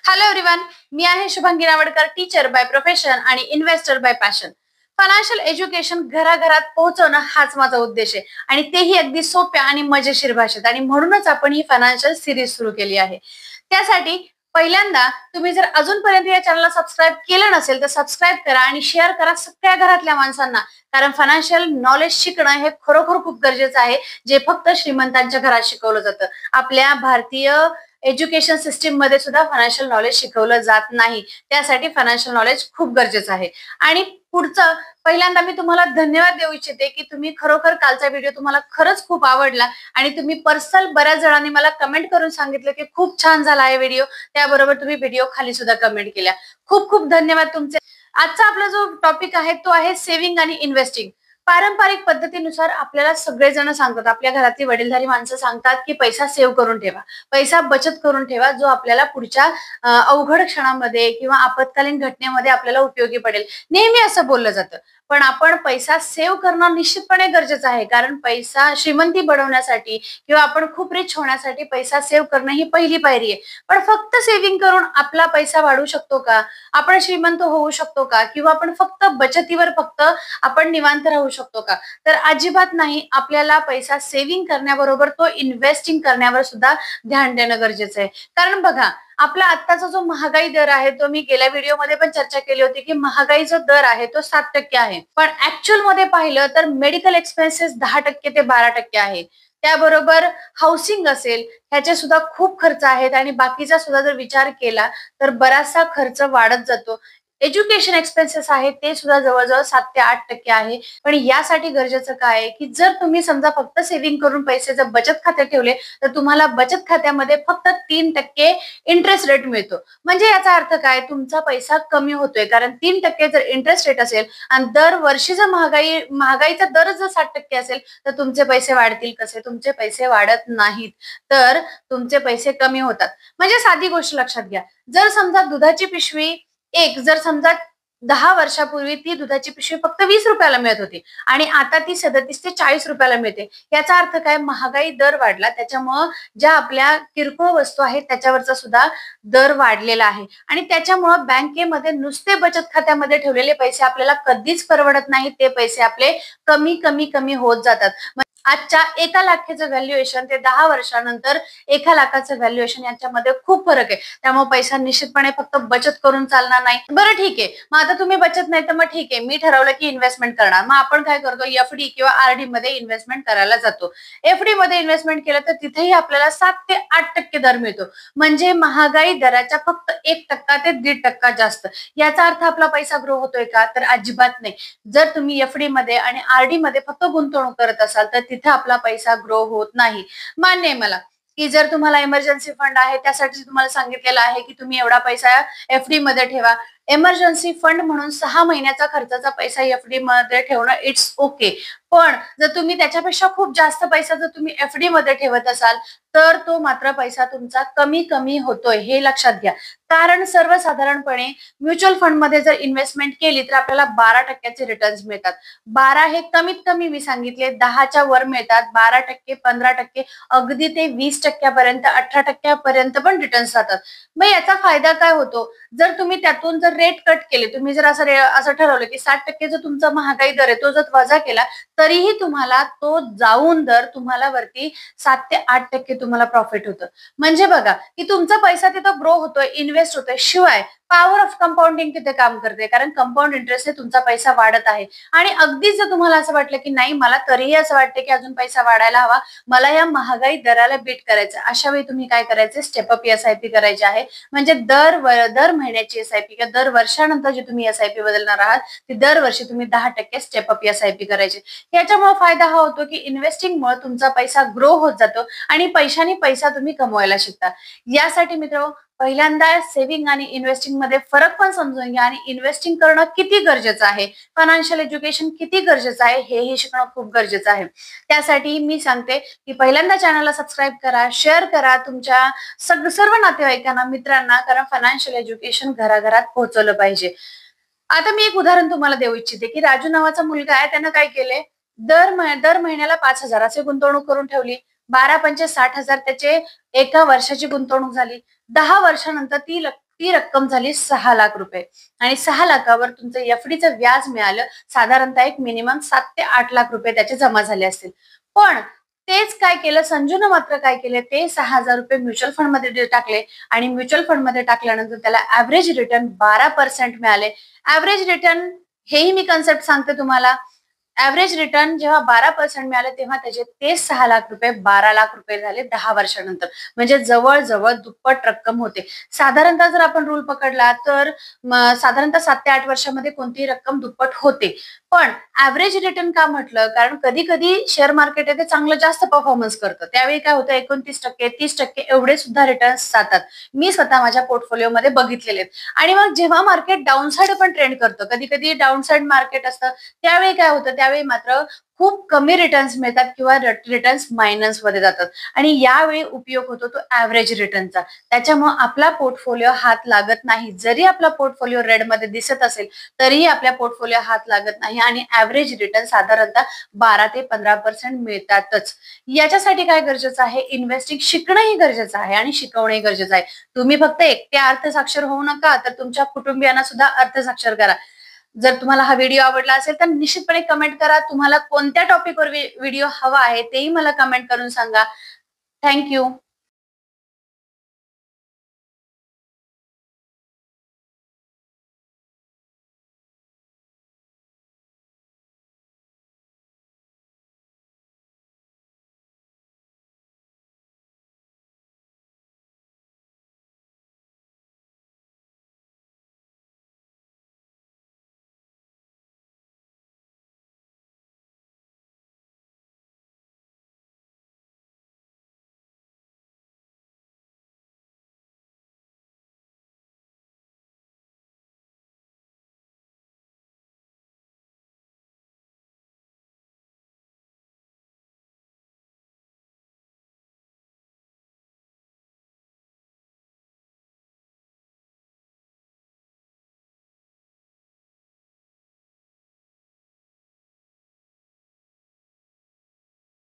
Hello everyone, मी आहे Shubhangi Rawadkar, teacher by profession आणि investor by passion. Financial education घराघरात पोहोचवणं हाच माझा उद्देश आहे आणि तेही अगदी सोप्या आणि मजेशीर भाषेत. आणि म्हणूनच आपण ही फायनान्शियल सिरीज सुरू केली आहे. त्यासाठी पहिल्यांदा तुम्ही जर अजूनपर्यंत या चॅनलला सबस्क्राईब केलं नसेल तर सबस्क्राईब करा आणि शेअर करा सगळ्या घरातल्या माणसांना. कारण फायनान्शियल नॉलेज शिकणं हे खरोखर खूप गरजेचं आहे, जे फक्त श्रीमंतांच्या घरात शिकवलं जातं. आपल्या भारतीय एज्युकेशन सिस्टीम मध्ये सुद्धा फायनान्शियल नॉलेज शिकवलं जात नाही. त्यासाठी फायनान्शियल नॉलेज खूप गरजेचं आहे. आणि पुढचं पहिल्यांदा मी तुम्हाला धन्यवाद देऊ इच्छिते की तुम्ही खरोखर कालचा व्हिडिओ तुम्हाला खरंच खूप आवडला आणि तुम्ही पर्सनल बऱ्याच जणांनी मला कमेंट करून सांगितलं की खूप छान झाला आहे व्हिडिओ. त्याबरोबर तुम्ही व्हिडिओ खाली सुद्धा कमेंट केल्या. खूप खूप धन्यवाद तुमचे. आजचा आपला जो टॉपिक आहे तो आहे सेव्हिंग आणि इन्व्हेस्टिंग. पारंपरिक पद्धतीनुसार आपल्याला सगळेजण सांगतात, आपल्या घरातली वडीलधारी माणसं सांगतात की पैसा सेव्ह करून ठेवा, पैसा बचत करून ठेवा, जो आपल्याला पुढच्या अवघड क्षणामध्ये किंवा आपत्कालीन घटनेमध्ये आपल्याला उपयोगी पडेल. नेहमी असं बोललं जातं. पण आपण पैसा सेव्ह करणं निश्चितपणे गरजेचं आहे. कारण पैसा श्रीमंती बनवण्यासाठी किंवा आपण खूप रिच होण्यासाठी पैसा सेव्ह करणं ही पहिली पायरी आहे. पण फक्त सेव्हिंग करून आपला पैसा वाढू शकतो का? आपण श्रीमंत होऊ शकतो का? किंवा आपण फक्त बचतीवर फक्त आपण निवांत राहू शकतो का? तर अजिबात नाही. आपल्याला पैसा सेव्हिंग करण्याबरोबर तो इन्व्हेस्टिंग करण्यावर सुद्धा ध्यान देणं गरजेचं आहे. कारण बघा, आपला आत्ताचा जो महागाई दर आहे तो मी गेल्या व्हिडिओमध्ये पण चर्चा केली होती की महागाई जो दर आहे तो 7% आहे. पण ऍक्च्युअल मध्ये पाहिलं तर मेडिकल एक्सपेन्सेस 10% ते 12% आहे. त्याबरोबर हाऊसिंग असेल, ह्याचे सुद्धा खूप खर्च आहेत आणि बाकीचा सुद्धा जर विचार केला तर बराचसा खर्च वाढत जातो. एज्युकेशन एक्सपेन्सेस आहेत ते सुद्धा जवळजवळ 7 ते 8% आहे. पण यासाठी गरजेचं काय आहे की जर तुम्ही समजा फक्त सेव्हिंग करून पैसे जर बचत खात्यात ठेवले तर तुम्हाला बचत खात्यामध्ये फक्त 3% इंटरेस्ट रेट मिळतो. म्हणजे याचा अर्थ काय? तुमचा पैसा कमी होतोय. कारण 3% जर इंटरेस्ट रेट असेल आणि दरवर्षी जर महागाईचा दर जर 7% असेल तर तुमचे पैसे वाढतील कसे? तुमचे पैसे वाढत नाहीत, तर तुमचे पैसे कमी होतात. म्हणजे साधी गोष्ट लक्षात घ्या. जर समजा दुधाची पिशवी जर समजा 10 वर्षापूर्वी ती दुधाची पिशवी फक्त 20 रुपयाला मिळत होती आणि आता ती 37 ते 40 रुपयाला मिळते. याचा अर्थ काय? महागाई दर वाढला, त्याच्यामुळं ज्या आपल्या किरकोळ वस्तू आहेत त्याच्यावरचा सुद्धा दर वाढलेला आहे. आणि त्याच्यामुळं बँकेमध्ये नुसते बचत खात्यामध्ये ठेवलेले पैसे आपल्याला कधीच परवडत नाही. ते पैसे आपले कमी कमी कमी होत जातात. आजच्या 1,00,000चं व्हॅल्युएशन ते 10 वर्षानंतर 1,00,000चं व्हॅल्युएशन यांच्यामध्ये खूप फरक आहे. त्यामुळे पैसा निश्चितपणे फक्त बचत करून चालणार नाही. बरं ठीक आहे, मग आता तुम्ही बचत नाही तर मग ठीक आहे, मी ठरवलं की इन्व्हेस्टमेंट करणार. मग आपण काय करतो? एफडी किंवा आरडी मध्ये इन्व्हेस्टमेंट करायला जातो. एफडी मध्ये इन्व्हेस्टमेंट केलं तर तिथेही आपल्याला 7 ते 8% दर मिळतो. म्हणजे महागाई दराच्या फक्त 1% ते 1.5% जास्त. याचा अर्थ आपला पैसा ग्रो होतोय का? तर अजिबात नाही. जर तुम्ही एफडी मध्ये आणि आरडी मध्ये फक्त गुंतवणूक करत असाल तर तिथे आपला पैसा ग्रो होत नाही. मान्य आहे मला की जर तुम्हाला इमर्जन्सी फंड आहे त्यासाठी तुम्हाला सांगितलेलं आहे की तुम्ही एवढा पैसा एफडी मध्ये ठेवा. इमर्जन्सी फंड म्हणून 6 महिन्याचा खर्चाचा पैसा एफडी मध्ये ठेवणं इट्स ओके. पण जर तुम्ही त्याच्यापेक्षा खूप जास्त पैसा जर तुम्ही एफडी मध्ये ठेवत असाल तर तो मात्र पैसा तुमचा कमी कमी होतोय, हे लक्षात घ्या. कारण सर्वसाधारणपणे म्युच्युअल फंड मध्ये जर इन्व्हेस्टमेंट केली तर आपल्याला 12%चे रिटर्न्स मिळतात. 12 हे कमीत कमी मी सांगितले, 10च्या वर मिळतात. 12%, 15%, अगदी ते 20% पर्यंत, 18% पण रिटर्न्स जातात. मग याचा फायदा काय होतो? जर तुम्ही त्यातून जर रेट कट केले, तुम्ही जर असं ठरवलं की 60% जो तुमचा महागाई दर आहे तो जर वजा केला तरीही तुम्हाला तो जाऊन दर तुम्हाला वरती 7 ते 8% तुम्हाला प्रॉफिट होतं. म्हणजे बघा की तुमचा पैसा तिथं ग्रो होतोय, इन्व्हेस्ट होतोय. शिवाय पॉवर ऑफ कंपाऊंडिंग तिथे काम करते. कारण कंपाऊंड इंटरेस्टने तुमचा पैसा वाढत आहे. आणि अगदीच जर तुम्हाला असं वाटलं की नाही, मला तरीही असं वाटतं की अजून पैसा वाढायला हवा, मला या महागाई दराला बीट करायचं, अशा वेळी तुम्ही काय करायचं? स्टेप अप एसआयपी करायची आहे. म्हणजे दर महिन्याची एसआयपी किंवा दर वर्षानंतर जी तुम्ही एसआयपी बदलणार आहात ती दरवर्षी तुम्ही 10% स्टेप अप एसआयपी करायची. याच्यामुळे फायदा हा होतो की इन्व्हेस्टिंगमुळे तुमचा पैसा ग्रो होत जातो आणि पैशाने पैसा तुम्ही कमवायला शिकता. यासाठी मित्र, पहिल्यांदा सेव्हिंग आणि इन्व्हेस्टिंग मध्ये फरक पण समजून घ्या आणि इन्व्हेस्टिंग करणं किती गरजेचं आहे, फायनान्शियल एज्युकेशन किती गरजेचं आहे हेही शिकणं खूप गरजेचं आहे. त्यासाठी मी सांगते की पहिल्यांदा चॅनलला सबस्क्राईब करा, शेअर करा तुमच्या सर्व नातेवाईकांना, मित्रांना. कारण फायनान्शियल एज्युकेशन घराघरात पोहोचवलं पाहिजे. आता मी एक उदाहरण तुम्हाला देऊ इच्छिते की राजू नावाचा मुलगा आहे, त्यानं काय केले? दर महिन्याला 5,000 असे गुंतवणूक करून ठेवली. 12 पंचे 60,000 त्याचे एका वर्षाची गुंतवणूक झाली. 10 वर्षानंतर ती रक्कम झाली 6 लाख रुपये. आणि 6 लाखावर तुमचं एफडीचं व्याज मिळालं साधारणतः एक मिनिमम 7 ते 8 लाख रुपये त्याचे जमा झाले असतील. पण तेच काय केलं संजूनं मात्र काय केले ते 6,000 रुपये म्युच्युअल फंड मध्ये टाकले आणि म्युच्युअल फंड मध्ये टाकल्यानंतर त्याला ऍव्हरेज रिटर्न 12% मिळाले. ऍव्हरेज रिटर्न हेही मी कन्सेप्ट सांगते तुम्हाला. ऍव्हरेज रिटर्न जेव्हा 12% मिळाले तेव्हा त्याचे तेच 6 लाख रुपये 12 लाख रुपये झाले 10 वर्षानंतर. म्हणजे जवळजवळ दुप्पट रक्कम होते. साधारणतः जर आपण रूल पकडला तर साधारणतः 7 ते 8 वर्षामध्ये कोणतीही रक्कम दुप्पट होते. पण ऍव्हरेज रिटर्न का म्हटलं कारण कधी कधी शेअर मार्केट आहे ते चांगलं जास्त परफॉर्मन्स करतं. त्यावेळी काय होतं 29% 30% एवढे सुद्धा रिटर्न्स जातात. मी स्वतः माझ्या पोर्टफोलिओमध्ये बघितलेले आहेत. आणि मग जेव्हा मार्केट डाऊन साइड पण ट्रेंड करतं कधी कधी डाऊन साइड मार्केट असतं त्यावेळी काय होतं त्यावेळी मात्र खूप कमी रिटर्न्स मिळतात किंवा रिटर्न्स मायनस मध्ये जातात. आणि यावेळी उपयोग होतो तो ऍव्हरेज रिटर्नचा. त्याच्यामुळे आपला पोर्टफोलिओ हात लागत नाही. जरी आपला पोर्टफोलिओ रेड मध्ये दिसत असेल तरीही आपल्या पोर्टफोलिओ हात लागत नाही आणि ऍव्हरेज रिटर्न साधारणतः 12 ते 15% मिळतातच. याच्यासाठी काय गरजेचं आहे इन्व्हेस्टिंग शिकणंही गरजेचं आहे आणि शिकवणंही गरजेचं आहे. तुम्ही फक्त एकटे अर्थसाक्षर होऊ नका तर तुमच्या कुटुंबियांना सुद्धा अर्थसाक्षर करा. जर तुम्हाला हा व्हिडिओ आवडला असेल तर निश्चितपणे कमेंट करा. तुम्हाला कोणत्या टॉपिकवर व्हिडिओ हवा आहे तेही मला कमेंट करून सांगा. थँक्यू.